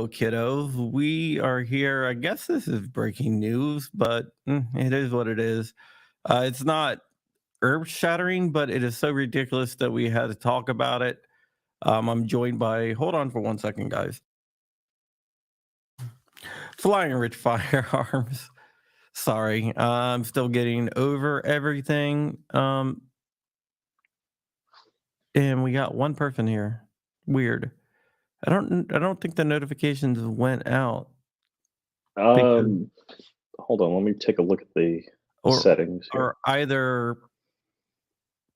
Hello, kiddos. We are here. I guess this is breaking news, but it is what it is. It's not earth shattering, but it is so ridiculous that we had to talk about it. I'm joined by, hold on for 1 second, guys. Flying Rich Firearms. Sorry, I'm still getting over everything. And we got one person here. Weird. I don't think the notifications went out because Hold on, let me take a look at the or settings here. or either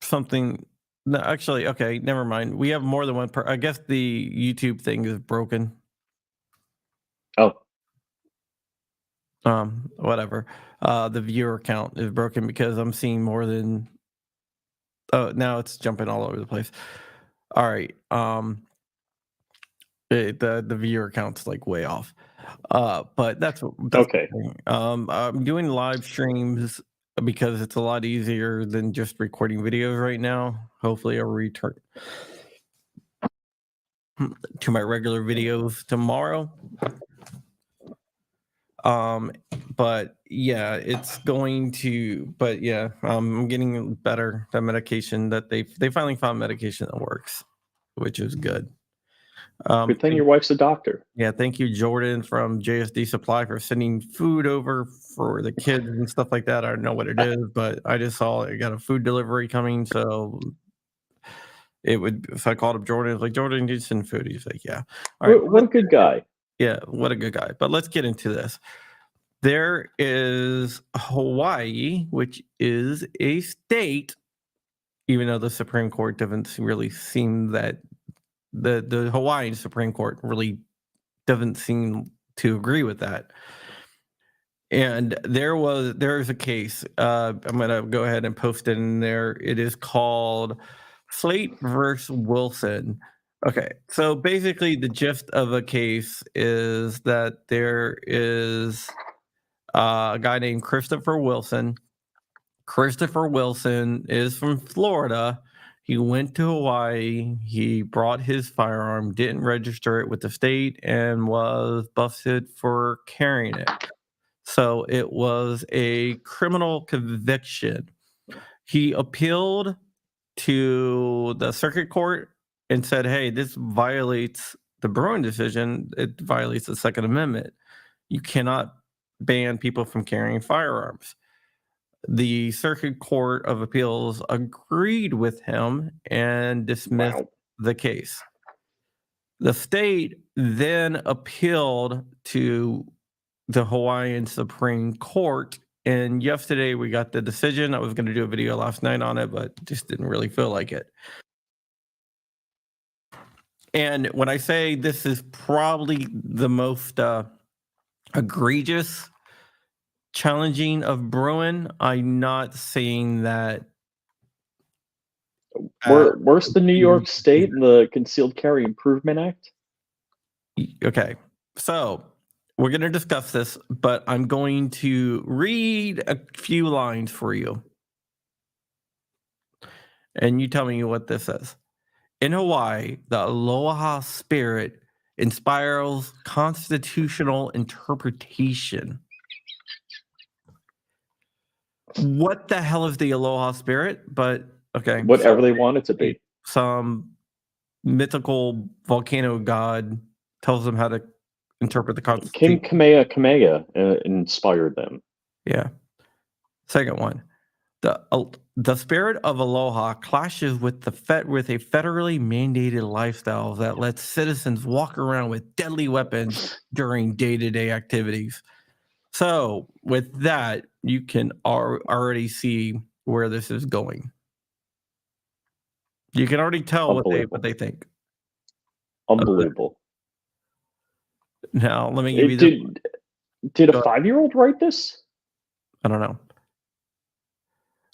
something. No, actually, okay, never mind. We have more than one I guess the YouTube thing is broken. Oh, Whatever. The viewer count is broken because I'm seeing more than. Oh, now it's jumping all over the place. All right. The viewer count's like way off. But that's okay. I'm doing live streams because it's a lot easier than just recording videos right now. Hopefully I'll return to my regular videos tomorrow. But yeah, I'm getting better. The medication that they finally found medication that works, which is good. Good thing your wife's a doctor. Yeah, thank you, Jordan from JSD Supply, for sending food over for the kids and stuff like that. I don't know what it is, but I just saw I got a food delivery coming, so if I called up Jordan, I was like, Jordan, you send food? He's like, yeah. All right. What a good guy. Yeah, what a good guy. But let's get into this. There is Hawaii, which is a state, even though the Supreme Court doesn't really seem that the Hawaiian Supreme Court really doesn't seem to agree with that. And there's a case. I'm gonna go ahead and post it in there. It is called Slate versus Wilson. Okay, so basically the gist of a case is that there is a guy named Christopher Wilson. Christopher Wilson is from Florida. He went to Hawaii. He brought his firearm, didn't register it with the state, and was busted for carrying it. So it was a criminal conviction. He appealed to the circuit court and said, hey, this violates the Bruen decision. It violates the Second Amendment. You cannot ban people from carrying firearms. The Circuit Court of Appeals agreed with him and dismissed the case. The state then appealed to the Hawaiian Supreme Court, and yesterday we got the decision. I was going to do a video last night on it, but just didn't really feel like it. And when I say this is probably the most egregious challenging of Bruen, I'm not saying that. Worse than New York State and the Concealed Carry Improvement Act? Okay, so we're going to discuss this, but I'm going to read a few lines for you. And you tell me what this says. In Hawaii, the Aloha spirit inspires constitutional interpretation. What the hell is the Aloha spirit? But okay. Whatever they want it to be. Some mythical volcano god tells them how to interpret the Constitution. King Kamehameha inspired them. Yeah. Second one. The spirit of Aloha clashes with a federally mandated lifestyle that lets citizens walk around with deadly weapons during day-to-day activities. So with that, you can already see where this is going. You can already tell what they think. Unbelievable. Now, let me give you Did a 5-year-old write this? I don't know.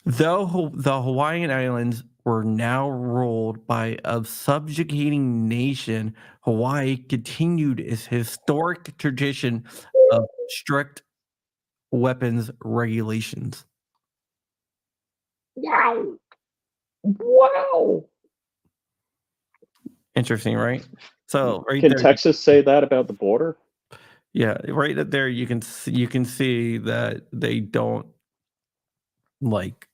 Though the Hawaiian Islands were now ruled by a subjugating nation, Hawaii continued its historic tradition of strict weapons regulations. Wow. Interesting, right? So right Can there, Texas say that about the border? yeah, right there, you can see that they don't like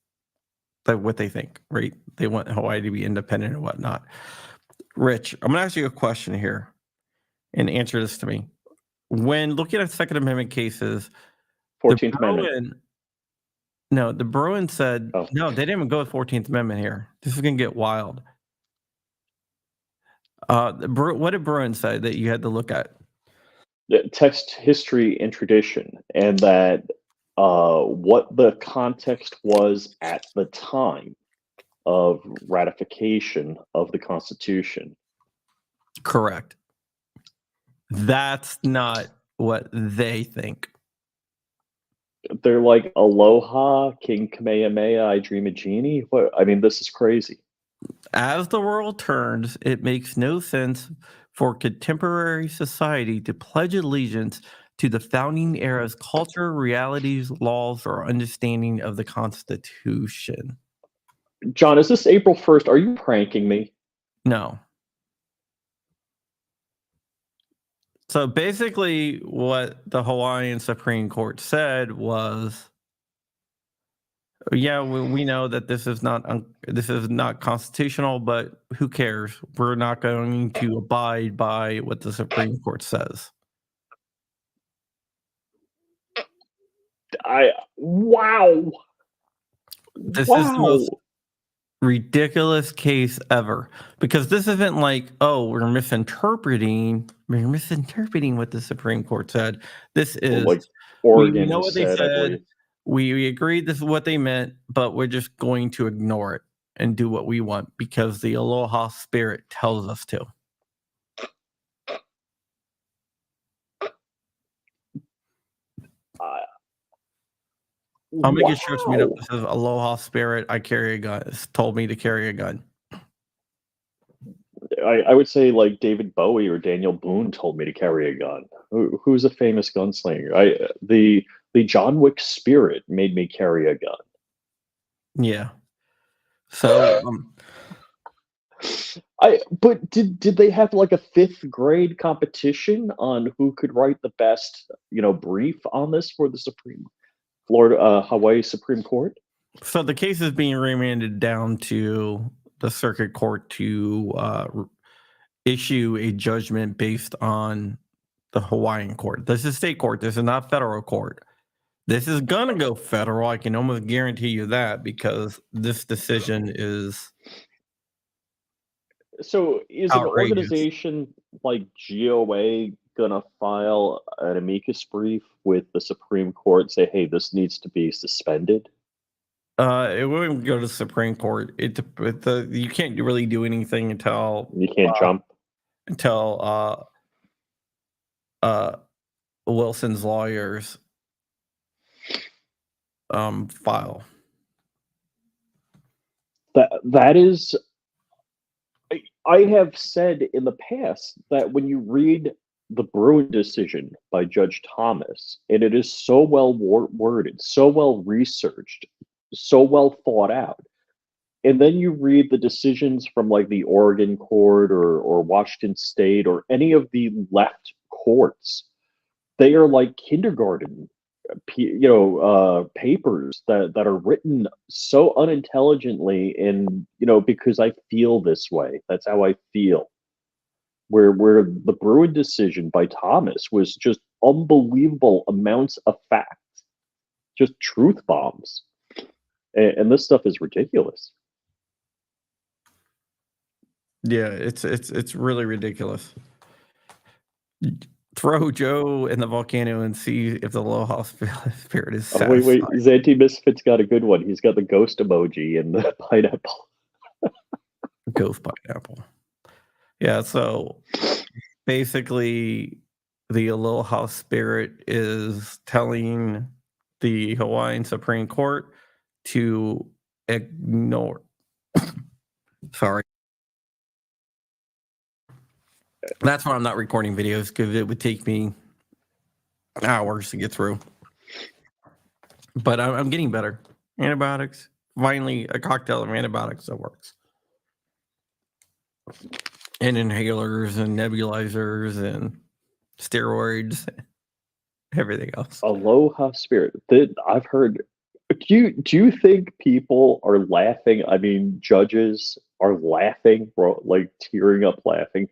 that what they think, right? They want Hawaii to be independent and whatnot. Rich, I'm gonna ask you a question here and answer this to me. When looking at Second Amendment cases, the 14th Amendment. The Bruen said Oh. no, they didn't even go with 14th Amendment here. This is gonna get wild. What did Bruen say that you had to look at? Text, history, and tradition, and that what the context was at the time of ratification of the Constitution. Correct. That's not what they think. They're like, Aloha, King Kamehameha, I dream a genie. What? I mean, this is crazy. As the world turns, it makes no sense for contemporary society to pledge allegiance to the founding era's culture, realities, laws, or understanding of the Constitution. John, is this April 1st? Are you pranking me? No. So basically, what the Hawaiian Supreme Court said was, yeah, we know that this is not constitutional, but who cares? We're not going to abide by what the Supreme Court says. Wow. This is the most Wow. ridiculous case ever, because this isn't like, oh, we're misinterpreting what the Supreme Court said. This is, Like we Oregon know what they said, I said. believe. We agreed this is what they meant, but we're just going to ignore it and do what we want because the Aloha spirit tells us to. I'll make it sure to meet up. Wow. This is Aloha spirit. I carry a gun. It's told me to carry a gun. I would say like David Bowie or Daniel Boone told me to carry a gun. Who's a famous gunslinger? The John Wick spirit made me carry a gun. Yeah. So But did they have like a fifth grade competition on who could write the best, brief on this for the Hawaii Supreme Court? So the case is being remanded down to the circuit court to issue a judgment based on the Hawaiian court. This is state court. This is not federal court. This is gonna go federal. I can almost guarantee you that, because this decision is So is an outrageous. organization like GOA gonna file an amicus brief with the Supreme Court, say, hey, this needs to be suspended? It wouldn't go to the Supreme Court. You can't really do anything You can't jump. until Wilson's lawyers file. That is, I have said in the past that when you read the Bruen decision by Judge Thomas, and it is so well worded, so well researched, so well thought out, and then you read the decisions from like the Oregon court or Washington State or any of the left courts, they are like kindergarten papers that are written so unintelligently, and because I feel this way, that's how I feel. Where the Bruen decision by Thomas was just unbelievable amounts of facts, just truth bombs, and this stuff is ridiculous. Yeah, it's really ridiculous. Throw Joe in the volcano and see if the Aloha spirit is Oh, wait, satisfied. Zanti Misfit's got a good one. He's got the ghost emoji and the pineapple. Ghost pineapple. Yeah, so basically the Aloha spirit is telling the Hawaiian Supreme Court to ignore. Sorry. That's why I'm not recording videos, because it would take me hours to get through. But I'm getting better. Antibiotics. Finally, a cocktail of antibiotics that works. and inhalers and nebulizers and steroids, everything else. Aloha spirit. I've heard. Do you think people are laughing? I mean, judges are laughing, bro, like tearing up laughing.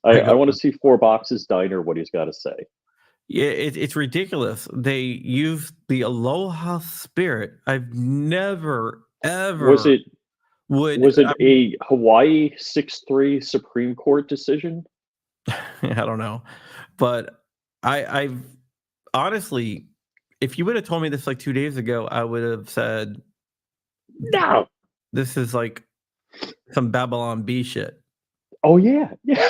I I go, want to see Four Boxes Diner what he's got to say. yeah, it's ridiculous. They use the Aloha spirit. I've never Was ever it would. was it a Hawaii 6-3 Supreme Court decision? I don't know, but I've honestly, if you would have told me this like 2 days ago, I would have said No. this is like some Babylon B shit. Oh yeah, yeah.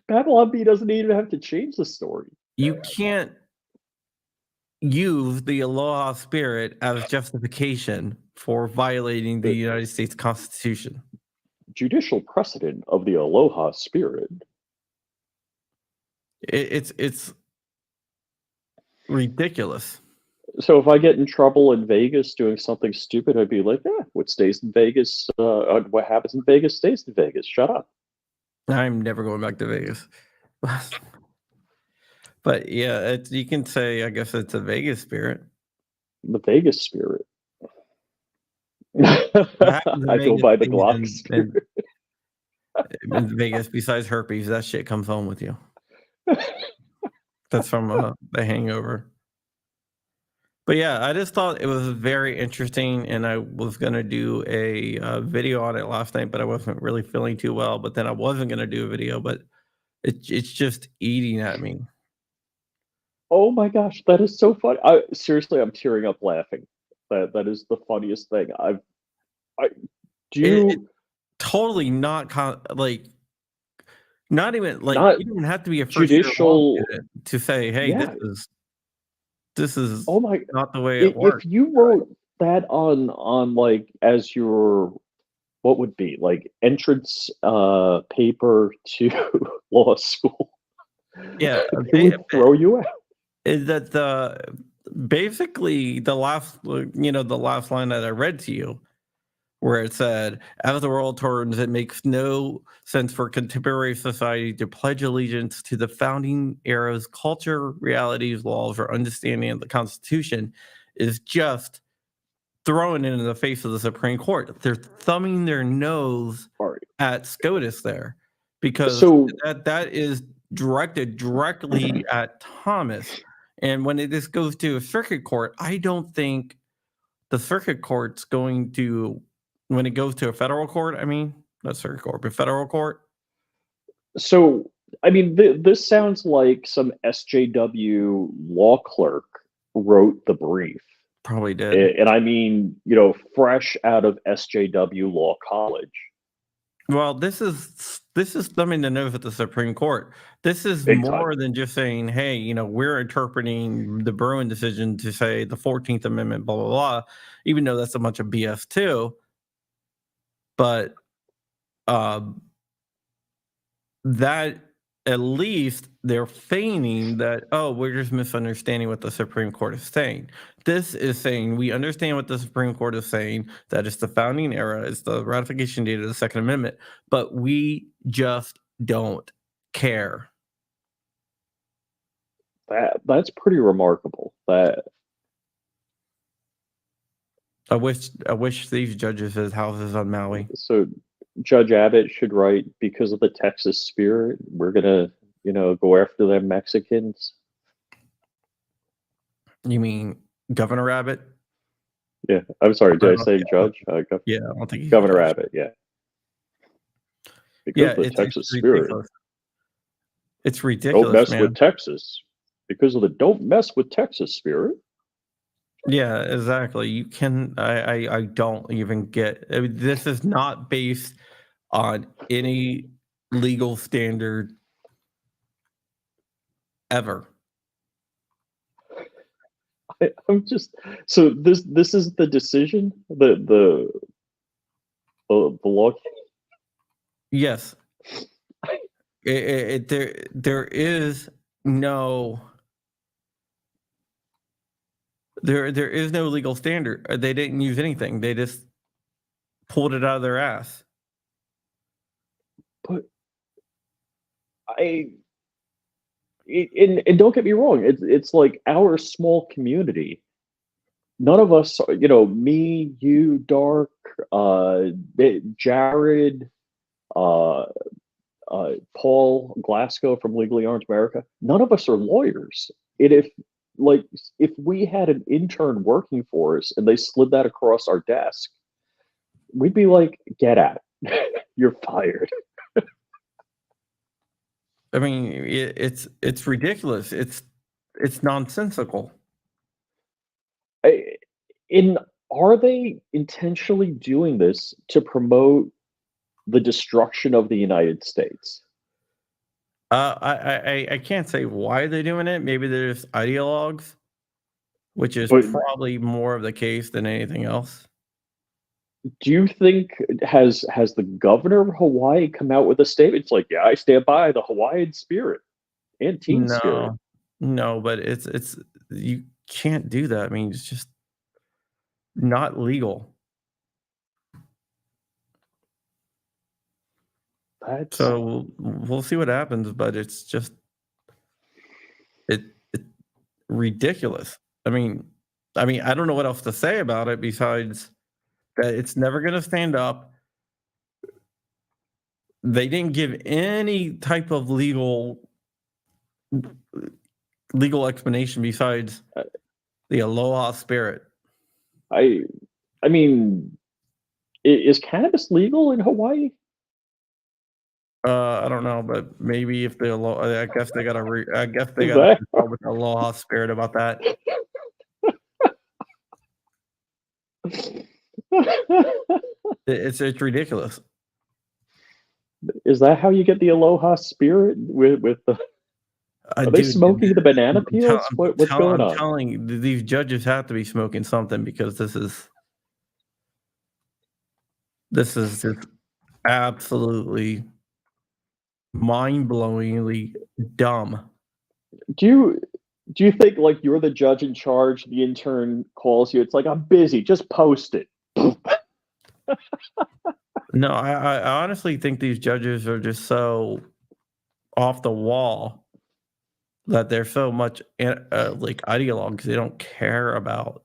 Babylon B doesn't even have to change the story. You can't use the Aloha spirit as justification for violating the The United States Constitution. judicial precedent of the Aloha spirit. It's ridiculous. So if I get in trouble in Vegas doing something stupid, I'd be like, "Yeah, what stays in Vegas? What happens in Vegas stays in Vegas. Shut up." I'm never going back to Vegas. But yeah, you can say I guess it's a Vegas spirit. The Vegas spirit. What happens in I go Vegas by the stays Glock spirit. in Vegas besides herpes, that shit comes home with you. That's from The Hangover. But yeah, I just thought it was very interesting, and I was gonna do a video on it last night, but I wasn't really feeling too well. But then I wasn't gonna do a video, but it's just eating at me. Oh my gosh, that is so funny. Seriously, I'm tearing up laughing. That is the funniest thing. I It do totally not like not even like not you don't have to be a first year law judicial. student to say, hey, Yeah. this is Oh my. not the way it If works. you wrote that on like as your what would be like entrance paper to law school, Yeah, it would throw you out. is that the basically the last the last line that I read to you where it said, as the world turns, it makes no sense for contemporary society to pledge allegiance to the founding era's culture, realities, laws, or understanding of the Constitution is just thrown into the face of the Supreme Court. They're thumbing their nose All right. at SCOTUS there because So that is directed directly at Thomas. And when this goes to a circuit court, I don't think the circuit court's going to, when it goes to a federal court, I mean, not circuit court, but federal court, so I mean this sounds like some SJW law clerk wrote the brief. probably did. And I mean, fresh out of SJW Law College. Well, this is thumbing the nose at the Supreme Court. This is Big time. more than just saying, "Hey, we're interpreting the Bruen decision to say the 14th Amendment, blah blah blah," even though that's a bunch of BS too. But um, that at least they're feigning that, oh, we're just misunderstanding what the Supreme Court is saying. This is saying we understand what the Supreme Court is saying, that it's the founding era, it's the ratification date of the Second Amendment, but we just don't care. That's pretty remarkable. I wish these judges had houses on Maui. So Judge Abbott should write, because of the Texas spirit, we're gonna, go after them Mexicans. You mean Governor Abbott? Yeah, I'm sorry. Did I say Yeah, judge? yeah, I don't think he's Governor a judge. Abbott. Yeah, because Yeah, of the it's Texas spirit. ridiculous. It's Don't ridiculous, mess man. with Texas. Because of the don't mess with Texas spirit. Yeah, exactly. You can. I don't even get. I mean, this is not based on any legal standard ever. I'm just so this is the decision, the law. Yes, there is no there is no legal standard. They didn't use anything. They just pulled it out of their ass. But I and don't get me wrong, it's like our small community. None of us, me, you, Dark, Jared, uh, Paul Glasgow from Legally Orange America. None of us are lawyers. And like, if we had an intern working for us and they slid that across our desk, we'd be like, "Get out! You're fired." I mean, it's ridiculous. It's nonsensical. I, in Are they intentionally doing this to promote the destruction of the United States? I can't say why they're doing it. Maybe they're just ideologues, which is But probably more of the case than anything else. do you think has the governor of Hawaii come out with a statement? It's like, yeah, I stand by the Hawaiian spirit and team spirit. No, no, but it's you can't do that. I mean, it's just not legal. That's So we'll see what happens, but it's just it ridiculous. I don't know what else to say about it besides that it's never going to stand up. They didn't give any type of legal explanation besides uh, the Aloha spirit. I I mean, is cannabis legal in Hawaii? I don't know, but maybe if the Aloha, I guess they got to. I guess they Is got to that consult with the Aloha spirit about that. It's ridiculous. is that how you get the aloha spirit with the are they Dude, smoking the banana peels? What's going I'm on? telling you, these judges have to be smoking something because this is just absolutely mind-blowingly dumb. Do you do you think like you're the judge in charge, the intern calls you, it's like, I'm busy, just post it. No, I honestly think these judges are just so off the wall that they're so much like ideologues. They don't care about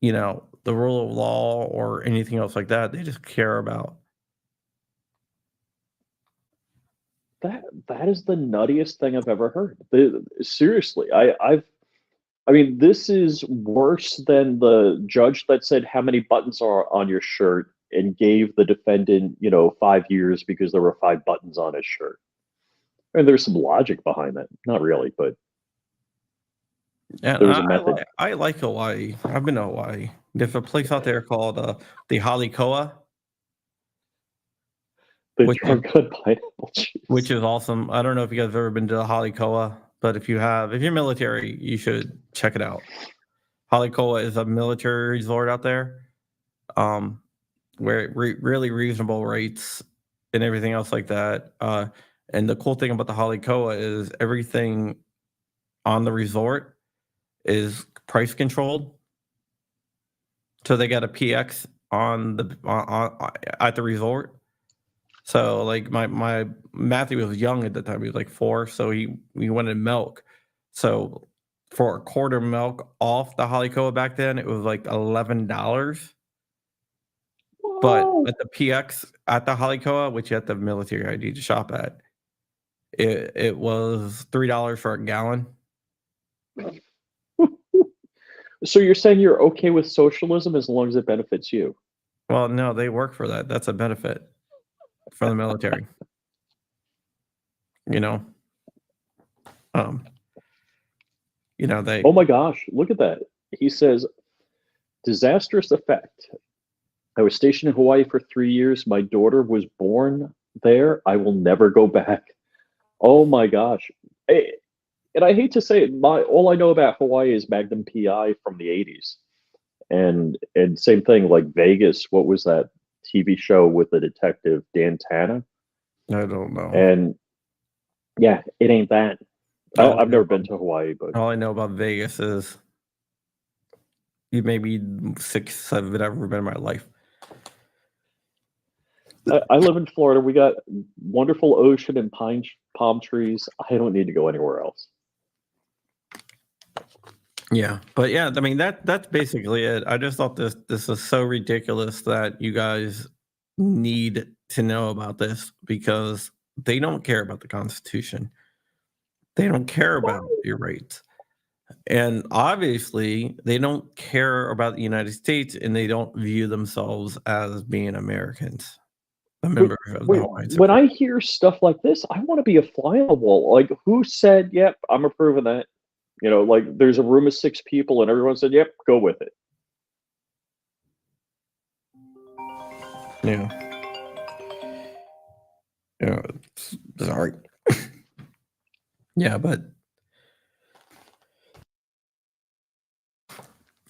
the rule of law or anything else like that. They just care about That is the nuttiest thing I've ever heard. Seriously, I mean, this is worse than the judge that said how many buttons are on your shirt and gave the defendant, 5 years because there were 5 buttons on his shirt. And there's some logic behind that. Not really, but and there was a method. I like Hawaii. I've been to Hawaii. There's a place out there called the Halikoa, The which is drug on pineapple which juice. is awesome. I don't know if you guys have ever been to Halikoa, but if you're military, you should check it out. Halikoa is a military resort out there, um, where really reasonable rates and everything else like that. And the cool thing about the Halikoa is everything on the resort is price controlled. So they got a PX at the resort. So like my Matthew was young at the time; he was like 4, so he wanted milk. So for a quarter milk off the Halikoa back then, it was like $11. But Whoa. at the PX at the Halikoa, which you have to have military ID to shop at, it was $3 for a gallon. So you're saying you're okay with socialism as long as it benefits you? Well, no, they work for that. That's a benefit for the military. You know, um, they. Oh my gosh, look at that. He says, disastrous effect. I was stationed in Hawaii for 3 years. My daughter was born there. I will never go back. Oh my gosh. And I hate to say it, all I know about Hawaii is Magnum PI from the 80s. And same thing like Vegas, what was that TV show with the detective Dan Tana? I don't know. And yeah, it ain't that. All I I've know never about been to Hawaii, but all I know about Vegas is maybe 6, 7 I've ever been in my life. I live in Florida. We got wonderful ocean and palm trees. I don't need to go anywhere else. Yeah, but yeah, I mean that's basically it. I just thought this is so ridiculous that you guys need to know about this because they don't care about the Constitution. They don't care about your rights. And obviously, they don't care about the United States and they don't view themselves as being Americans, a Wait, member of the wait, Hawaiian when Supreme. I hear stuff like this, I want to be a fly on the wall. Like, who said, "Yep, I'm approving that"? Like there's a room of 6 people, and everyone said, "Yep, go with it." Yeah. Yeah. Sorry. Yeah, but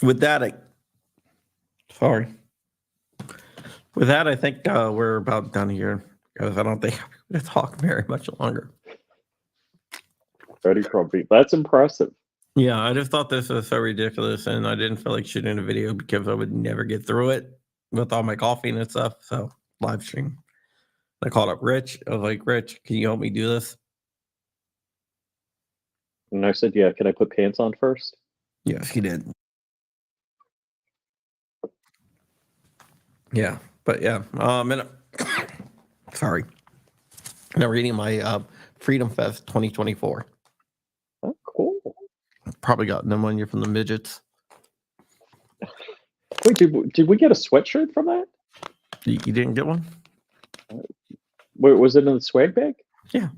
with that, sorry. With that, I think we're about done here because I don't think I'm going to talk very much longer. Freddie Crumpy. That's impressive. Yeah, I just thought this was so ridiculous, and I didn't feel like shooting a video because I would never get through it with all my coffee and stuff. So live stream. I called up Rich. I was like, Rich, can you help me do this? And I said, "Yeah, can I put pants on first?" Yes, he did. Yeah, but yeah, and sorry, now reading my Freedom Fest 2024. Oh, cool. Probably got pneumonia from the midgets. Wait, did we get a sweatshirt from that? You didn't get one? Wait, was it in the swag bag? Yeah.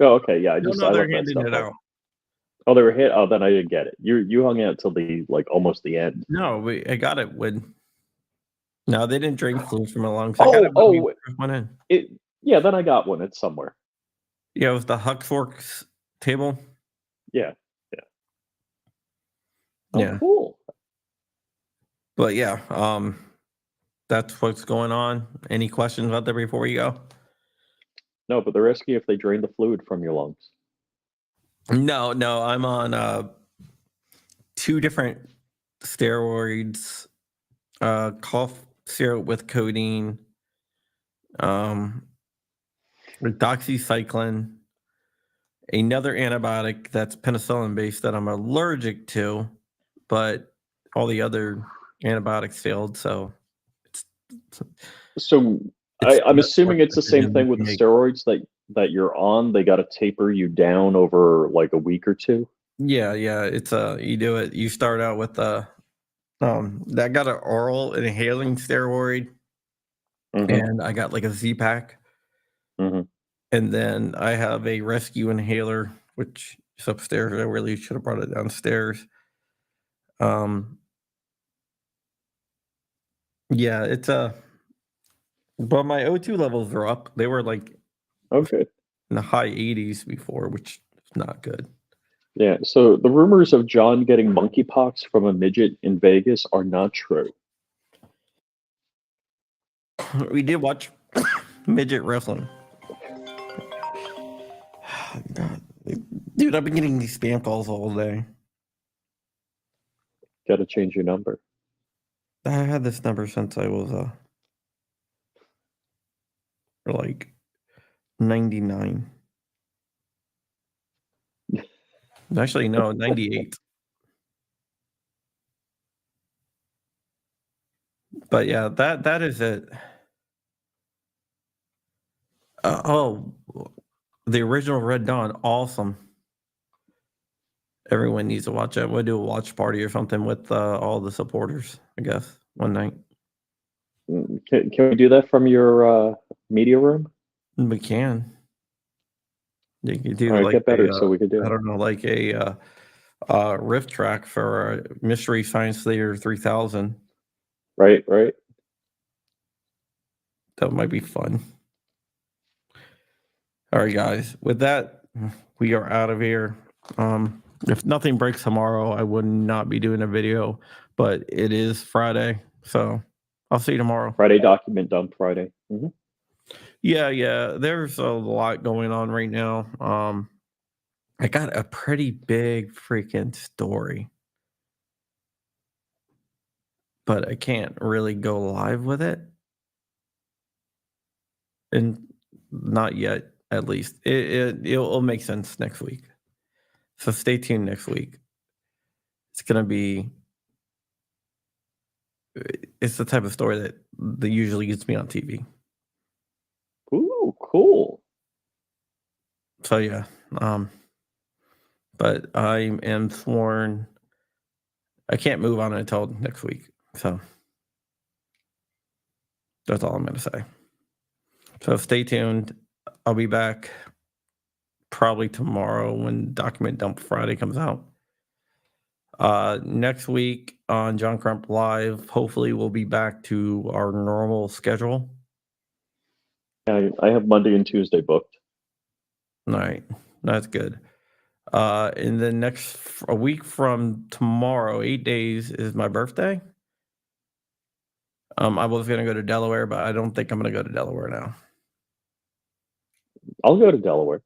Oh, okay. Yeah, No, I they're left that handing stuff it out. out. Oh, they were hit. Oh, then I didn't get it. You hung out till the almost the end. No, I got it when. No, they didn't drink flu from a long. So I got it when we went in. Yeah. Then I got one. It's somewhere. Yeah, it was the Huck Forks table. Yeah. Oh, Yeah, cool. but yeah, that's what's going on. Any questions about that before we go? No, but they're asking if they drain the fluid from your lungs. No, I'm on 2 different steroids, cough syrup with codeine, with doxycycline, another antibiotic that's penicillin based that I'm allergic to, but all the other antibiotics failed. So it's, So it's I'm the assuming best it's the same decision you thing with can the make. steroids that you're on. They got to taper you down over like a week or two. Yeah, it's you do it. You start out with that got an oral inhaling steroid, Mm-hmm. and I got like a Z pack, Mm-hmm. and then I have a rescue inhaler, which is upstairs. I really should have brought it downstairs. Yeah, it's but my O2 levels are up. They were like Okay. in the high 80s before, which is not good. Yeah. So the rumors of John getting monkeypox from a midget in Vegas are not true. We did watch midget wrestling. God. Dude, I've been getting these spam calls all day. Got to change your number. I had this number since I was like 99. Actually, no, 98. But yeah, that is it. Oh, the original Red Dawn, awesome. Everyone needs to watch it. We'll do a watch party or something with all the supporters, I guess, one night. Can we do that from your media room? We can. You can do All right, like get better so we can do I it. don't know, like a riff track for Mystery Science Theater 3000. Right. That might be fun. All right, guys. With that, we are out of here. If nothing breaks tomorrow, I would not be doing a video, but it is Friday, so I'll see you tomorrow. Friday document dump Friday. Mm-hmm. Yeah. There's a lot going on right now. I got a pretty big freaking story, but I can't really go live with it. and not yet. At least it'll make sense next week. So stay tuned next week. It's gonna be. It's the type of story that usually gets me on TV. Ooh, cool. So yeah, but I am sworn I can't move on it until next week. So that's all I'm gonna say. So stay tuned. I'll be back probably tomorrow when Document Dump Friday comes out. Next week on John Crump Live, hopefully we'll be back to our normal schedule. I have Monday and Tuesday booked. All right, that's good. And then a week from tomorrow, 8 days, is my birthday. I was gonna go to Delaware, but I don't think I'm gonna go to Delaware now. I'll go to Delaware.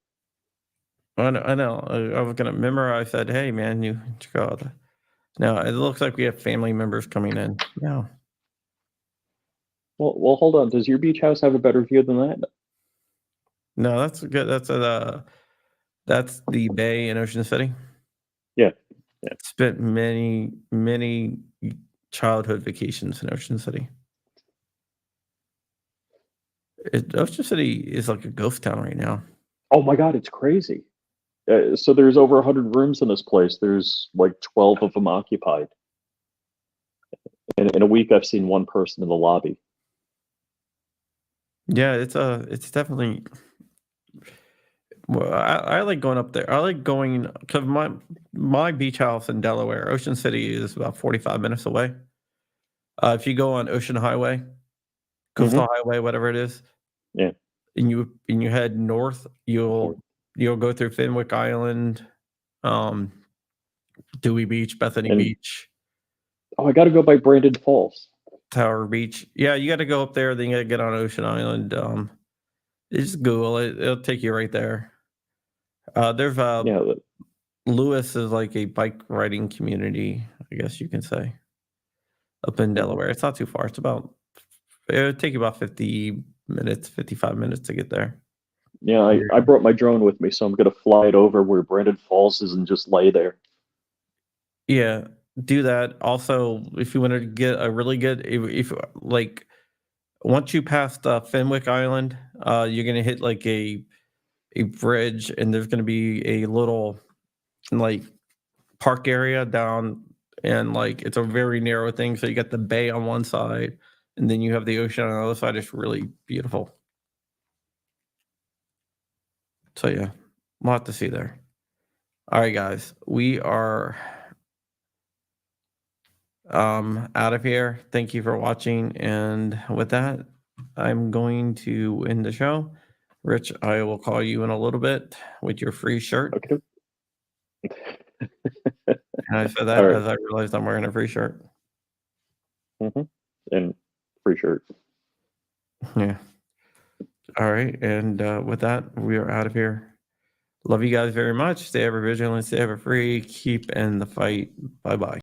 I know. I was gonna remember. I said, "Hey, man, you should go." No, it looks like we have family members coming in now. Well, hold on. Does your beach house have a better view than that? No, that's good. That's the Bay in Ocean City. Yeah. Spent many childhood vacations in Ocean City. Ocean City is like a ghost town right now. Oh my God, it's crazy. So there's over 100 rooms in this place. There's like 12 of them occupied. In a week, I've seen one person in the lobby. Yeah, it's definitely. Well, I like going up there. I like going because my beach house in Delaware, Ocean City, is about 45 minutes away. If you go on Ocean Highway, Coastal Highway, whatever it is, Yeah. and you head north, you'll go through Fenwick Island, Dewey Beach, Bethany Beach, Oh, I got to go by Brandon Falls. Tower Beach. Yeah, you got to go up there. Then you got to get on Ocean Island. Just Google it; it'll take you right there. There's Lewis is like a bike riding community, I guess you can say, up in Delaware. It's not too far. It would take you about 50 minutes, 55 minutes to get there. Yeah, I brought my drone with me, so I'm gonna fly it over where Brandon Falls is and just lay there. Yeah, do that. Also, if you want to get a really good, if like once you pass Fenwick Island, you're gonna hit like a bridge, and there's gonna be a little like park area down, and like it's a very narrow thing. So you got the bay on one side, and then you have the ocean on the other side. It's really beautiful. So yeah, a lot to see there. All right, guys, we are out of here. Thank you for watching, and with that, I'm going to end the show. Rich, I will call you in a little bit with your free shirt. Okay. And I said that as I realized I'm wearing a free shirt. And free shirt. Yeah. All right. And with that, we are out of here. Love you guys very much. Stay ever vigilant, stay ever free, keep in the fight. Bye-bye.